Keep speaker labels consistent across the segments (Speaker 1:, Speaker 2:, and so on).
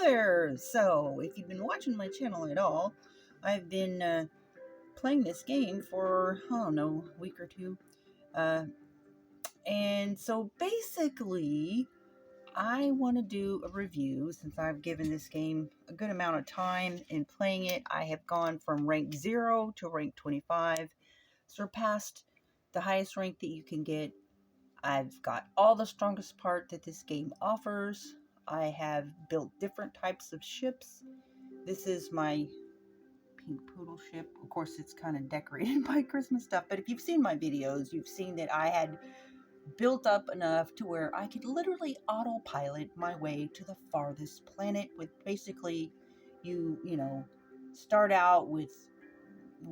Speaker 1: there! So, if you've been watching my channel at all, I've been playing this game for, I don't know, a week or two. And so basically, I want to do a review since I've given this game a good amount of time in playing it. I have gone from rank 0 to rank 25, surpassed the highest rank that you can get. I've got all the strongest part that this game offers. I have built different types of ships. This is my pink poodle ship. Of course, it's kind of decorated by Christmas stuff, but if you've seen my videos, you've seen that I had built up enough to where I could literally autopilot my way to the farthest planet with basically you know, start out with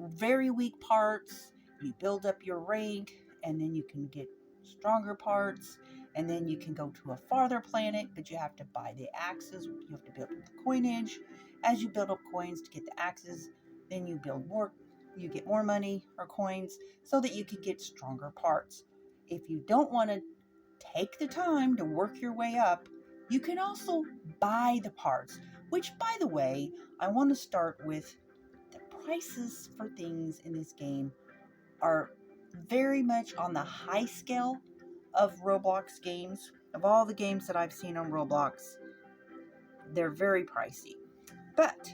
Speaker 1: very weak parts, you build up your rank, and then you can get stronger parts, and then you can go to a farther planet, but you have to buy the axes, you have to build up the coinage. As you build up coins to get the axes, then you build more, you get more money or coins so that you can get stronger parts. If you don't want to take the time to work your way up, you can also buy the parts, which, by the way, I want to start with the prices for things in this game are very much on the high scale of Roblox games. Of all the games that I've seen on Roblox, they're very pricey. But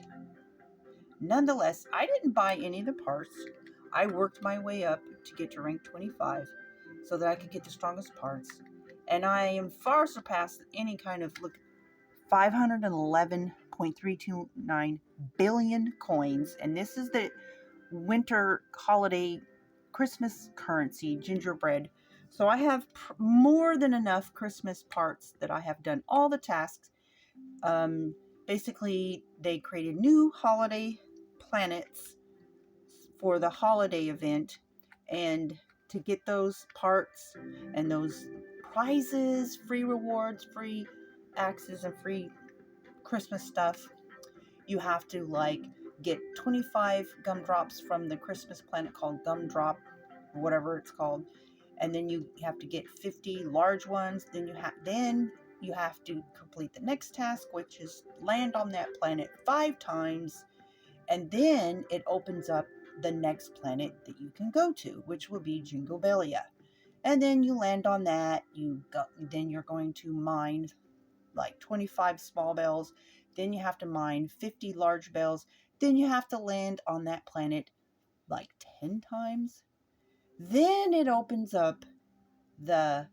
Speaker 1: nonetheless, I didn't buy any of the parts. I worked my way up to get to rank 25 so that I could get the strongest parts. And I am far surpassed any kind of, look, 511.329 billion coins. And this is the winter holiday Christmas currency, gingerbread. So I have more than enough Christmas parts that I have done all the tasks. Basically, they created new holiday planets for the holiday event, and to get those parts and those prizes, free rewards, free axes, and free Christmas stuff, you have to get 25 gumdrops from the Christmas planet called Gumdrop, or whatever it's called, and then you have to get 50 large ones. Then you have to complete the next task, which is land on that planet 5 times, and then it opens up the next planet that you can go to, which will be Jingobelia. And then you land on that. Then you're going to mine like 25 small bells. Then you have to mine 50 large bells. Then you have to land on that planet like 10 times. Then it opens up the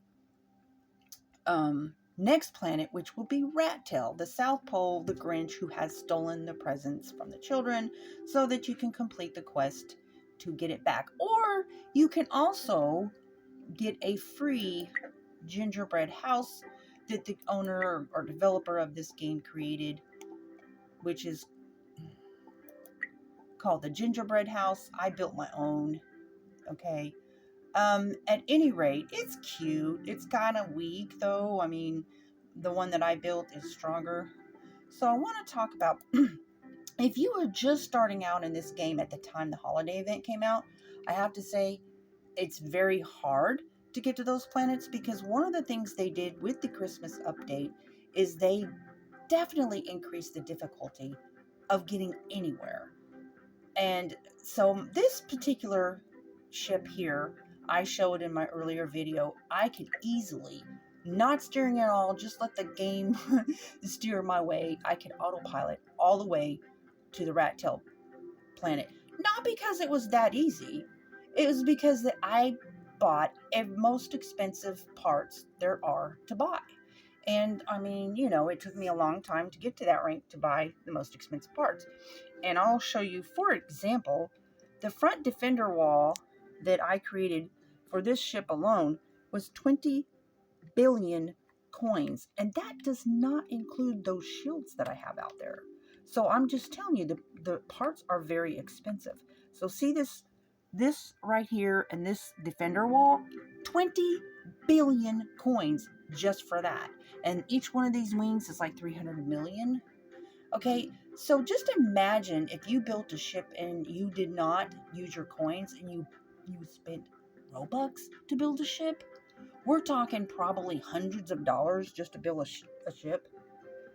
Speaker 1: next planet, which will be Rat-Tail, the South Pole, the Grinch who has stolen the presents from the children, so that you can complete the quest to get it back. Or you can also get a free gingerbread house that the owner or developer of this game created, which is called the Gingerbread House. I built my own, okay? At any rate, it's cute. It's kind of weak, though. I mean, the one that I built is stronger. So I want to talk about, if you were just starting out in this game at the time the holiday event came out, I have to say it's very hard to get to those planets, because one of the things they did with the Christmas update is they definitely increased the difficulty of getting anywhere. And so this particular ship here, I showed in my earlier video, I could easily, not steering at all, just let the game steer my way. I could autopilot all the way to the Rat-Tail planet. Not because it was that easy. It was because that I bought the most expensive parts there are to buy. And I mean, it took me a long time to get to that rank to buy the most expensive parts. And I'll show you, for example, the front defender wall that I created for this ship alone was 20 billion coins. And that does not include those shields that I have out there. So I'm just telling you, the parts are very expensive. So see this right here and this defender wall, 20 billion coins just for that. And each one of these wings is like 300 million. Okay, so just imagine if you built a ship and you did not use your coins and you spent Robux to build a ship. We're talking probably hundreds of dollars just to build a ship.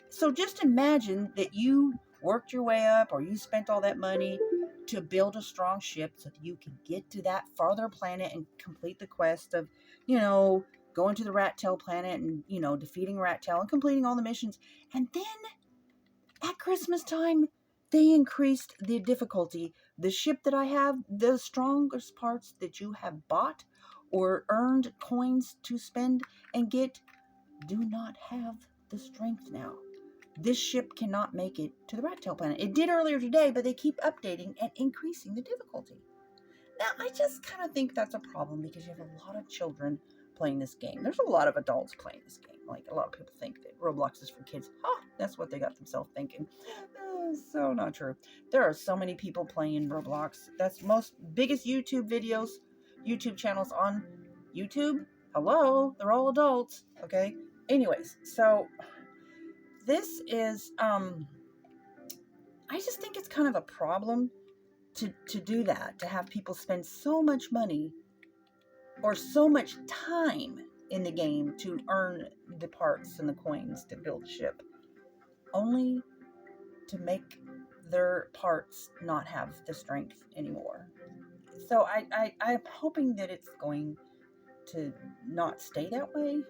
Speaker 1: So just imagine that you worked your way up or you spent all that money to build a strong ship so that you can get to that farther planet and complete the quest of, you know, going to the Rat Tail planet and, you know, defeating Rat Tail and completing all the missions. And then at Christmas time, they increased the difficulty. The ship that I have, the strongest parts that you have bought or earned coins to spend and get do not have the strength now. This ship cannot make it to the Rat Tail planet. It did earlier today, but they keep updating and increasing the difficulty. Now, I just kind of think that's a problem because you have a lot of children playing this game. There's a lot of adults playing this game. Like, a lot of people think that Roblox is for kids. That's what they got themselves thinking. So not true. There are so many people playing Roblox. That's most biggest YouTube videos, YouTube channels on YouTube. Hello, they're all adults. Okay. Anyways, so this is I just think it's kind of a problem to do that, to have people spend so much money or so much time in the game to earn the parts and the coins to build a ship, only to make their parts not have the strength anymore. So I'm hoping that it's going to not stay that way.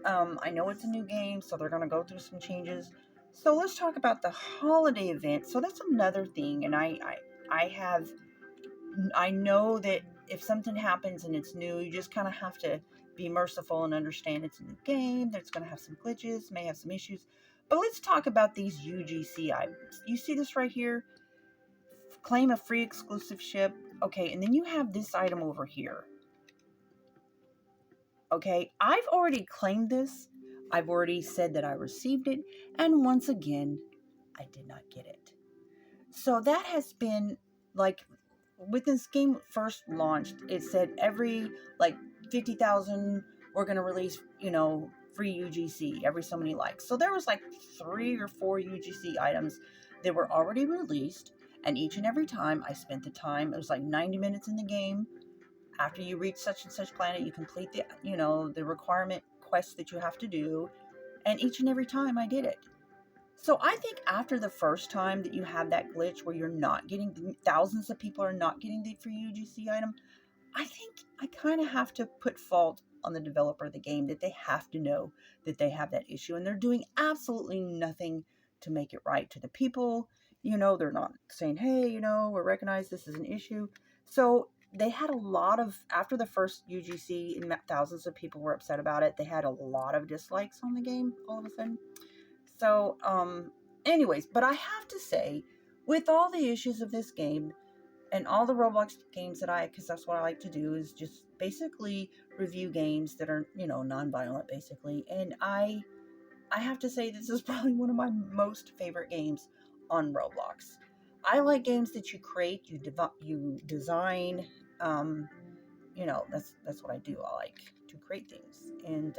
Speaker 1: I know it's a new game, so they're going to go through some changes. So let's talk about the holiday event. So that's another thing, and I know that if something happens and it's new, you just kind of have to be merciful and understand it's a new game. That's going to have some glitches, may have some issues. But let's talk about these UGC items. You see this right here? Claim a free exclusive ship. Okay, and then you have this item over here. Okay, I've already claimed this. I've already said that I received it. And once again, I did not get it. So that has been like, when this game first launched, it said every like 50,000 we're going to release, you know, free UGC every so many likes. So there was like 3 or 4 UGC items that were already released, and each and every time I spent the time, it was like 90 minutes in the game. After you reach such and such planet, you complete the, you know, the requirement quest that you have to do, and each and every time I did it. So I think after the first time that you have that glitch where you're not getting, thousands of people are not getting the free UGC item, I think I kind of have to put fault on the developer of the game, that they have to know that they have that issue and they're doing absolutely nothing to make it right to the people. You know, they're not saying, hey, you know, we recognize this is an issue. So they had a lot of, after the first UGC and thousands of people were upset about it, they had a lot of dislikes on the game all of a sudden. So, anyways, but I have to say, with all the issues of this game and all the Roblox games that because that's what I like to do, is just basically review games that are, you know, non-violent, basically. And I have to say, this is probably one of my most favorite games on Roblox. I like games that you create, you design, you know, that's what I do. I like to create things and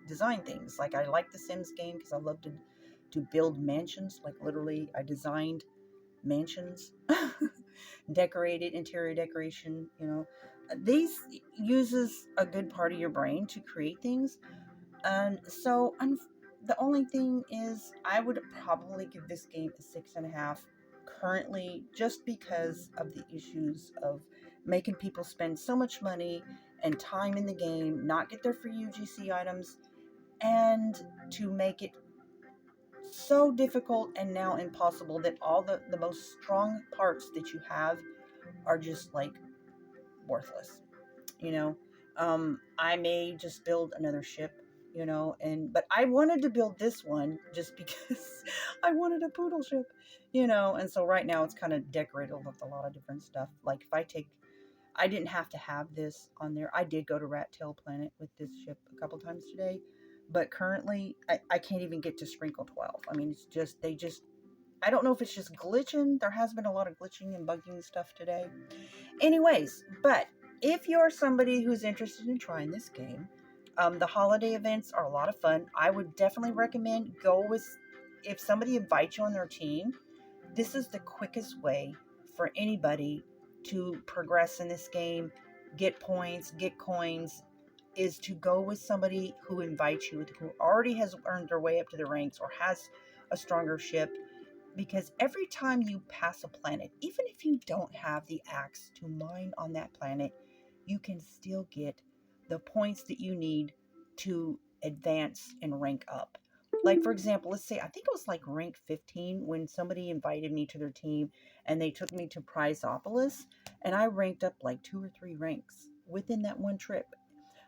Speaker 1: design things. Like, I like the Sims game because I love to build mansions. Like, literally, I designed mansions, decorated, interior decoration. You know, these uses a good part of your brain to create things, and so the only thing is, I would probably give this game a 6.5 currently, just because of the issues of making people spend so much money and time in the game, not get their free UGC items, and to make it so difficult and now impossible that all the most strong parts that you have are just like worthless. You know, I may just build another ship, you know, but I wanted to build this one just because I wanted a poodle ship, you know, and so right now it's kind of decorated with a lot of different stuff. Like, if I didn't have to have this on there. I did go to Rat Tail Planet with this ship a couple times today, but currently I can't even get to Sprinkle 12. I mean, it's just, I don't know if it's just glitching. There has been a lot of glitching and bugging stuff today. Anyways, but if you're somebody who's interested in trying this game, the holiday events are a lot of fun. I would definitely recommend if somebody invites you on their team, this is the quickest way for anybody to progress in this game, get points, get coins, is to go with somebody who invites you, who already has earned their way up to the ranks or has a stronger ship. Because every time you pass a planet, even if you don't have the axe to mine on that planet, you can still get the points that you need to advance and rank up. Like, for example, let's say, I think it was like rank 15 when somebody invited me to their team and they took me to Prizeopolis, and I ranked up like 2 or 3 ranks within that one trip.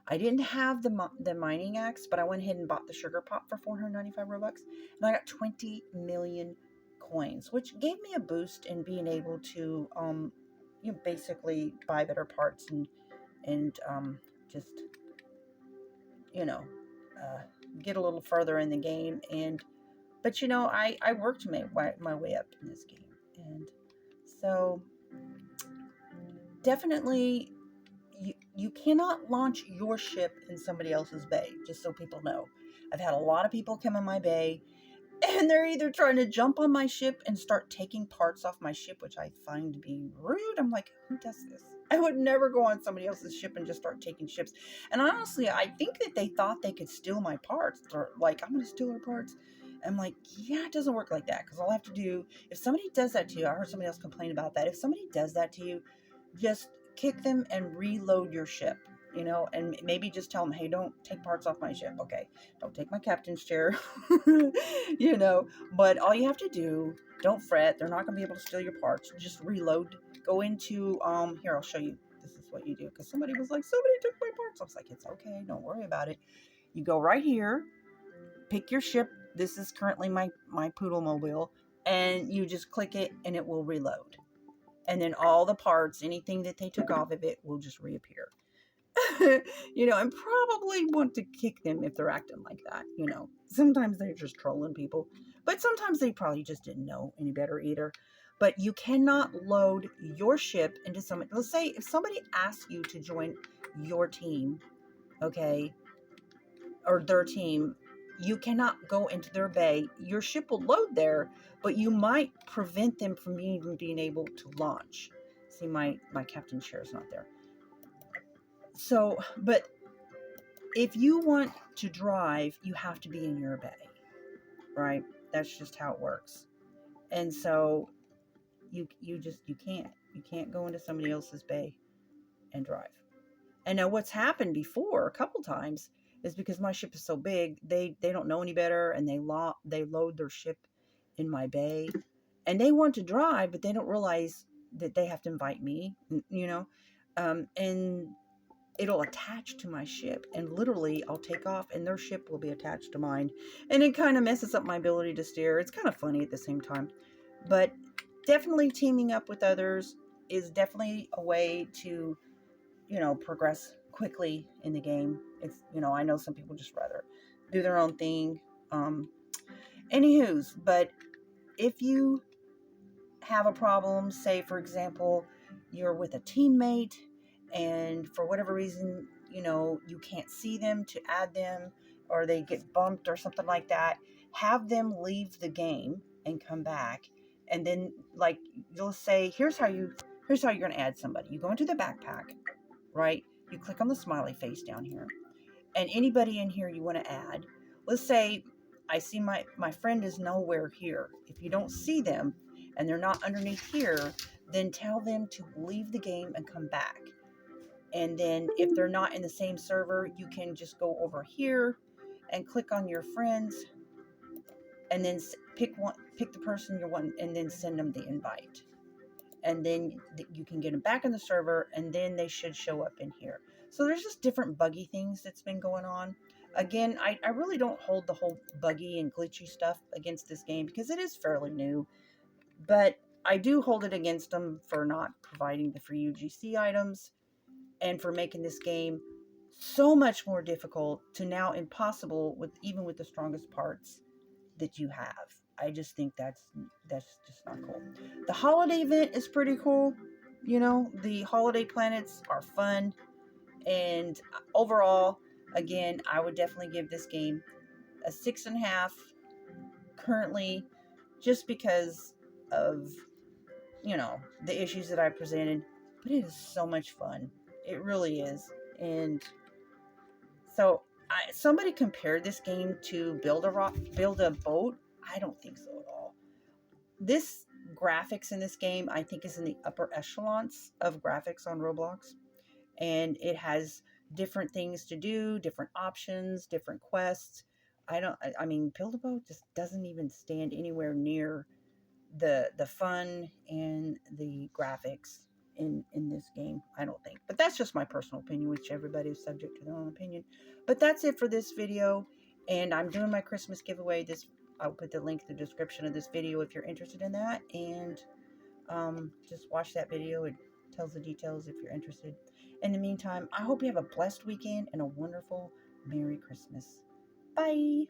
Speaker 1: I didn't have the mining axe, but I went ahead and bought the sugar pot for 495 Robux, and I got 20 million coins, which gave me a boost in being able to, basically buy better parts and just, you know, uh, get a little further in the game. But I worked my way up in this game, and so definitely you cannot launch your ship in somebody else's bay, just so people know. I've had a lot of people come in my bay, and they're either trying to jump on my ship and start taking parts off my ship, which I find to be rude. I'm like, who does this? I would never go on somebody else's ship and just start taking ships. And honestly, I think that they thought they could steal my parts. Or like, I'm going to steal her parts. I'm like, yeah, it doesn't work like that. Because all I have to do, if somebody does that to you, I heard somebody else complain about that. If somebody does that to you, just kick them and reload your ship, and maybe just tell them, hey, don't take parts off my ship. Okay, don't take my captain's chair. But all you have to do, don't fret, they're not going to be able to steal your parts. Just reload. Go into here, I'll show you. This is what you do, because somebody was like, somebody took my parts. I was like, it's okay, don't worry about it. You go right here, pick your ship. This is currently my Poodle Mobile, and you just click it and it will reload. And then all the parts, anything that they took off of it, will just reappear. And probably want to kick them if they're acting like that. Sometimes they're just trolling people, but sometimes they probably just didn't know any better either. But you cannot load your ship into someone. Let's say if somebody asks you to join your team, okay, or their team, you cannot go into their bay. Your ship will load there, but you might prevent them from even being able to launch. See, my captain's chair is not there. So, but if you want to drive, you have to be in your bay, right? That's just how it works. And so you can't go into somebody else's bay and drive. And now what's happened before a couple times is because my ship is so big, they don't know any better, and they load their ship in my bay, and they want to drive, but they don't realize that they have to invite me, and it'll attach to my ship, and literally I'll take off and their ship will be attached to mine, and it kind of messes up my ability to steer. It's kind of funny at the same time, but definitely teaming up with others is definitely a way to progress quickly in the game. It's I know some people just rather do their own thing. Anywho's, but if you have a problem, say for example you're with a teammate and for whatever reason you can't see them to add them, or they get bumped or something like that, have them leave the game and come back, and then like you'll say, here's how you're going to add somebody. You go into the backpack, right? You click on the smiley face down here, and anybody in here you want to add. Let's say I see my friend is nowhere here. If you don't see them and they're not underneath here, then tell them to leave the game and come back. And then if they're not in the same server, you can just go over here and click on your friends, and then pick the person you want, and then send them the invite. And then you can get them back in the server, and then they should show up in here. So there's just different buggy things that's been going on. Again, I really don't hold the whole buggy and glitchy stuff against this game because it is fairly new. But I do hold it against them for not providing the free UGC items and for making this game so much more difficult to now impossible even with the strongest parts that you have. I just think that's just not cool. The holiday event is pretty cool. The holiday planets are fun. And overall, again, I would definitely give this game a 6.5 currently, just because of, the issues that I presented. But it is so much fun. It really is. And So somebody compared this game to build a boat. I don't think so at all. This graphics in this game, I think, is in the upper echelons of graphics on Roblox, and it has different things to do, different options, different quests. I mean, Build a Boat just doesn't even stand anywhere near the fun and the graphics in this game, I don't think. But that's just my personal opinion, which everybody is subject to their own opinion. But that's it for this video, and I'm doing my Christmas giveaway. I'll put the link in the description of this video if you're interested in that, and just watch that video. It tells the details if you're interested. In the meantime, I hope you have a blessed weekend and a wonderful Merry Christmas. Bye.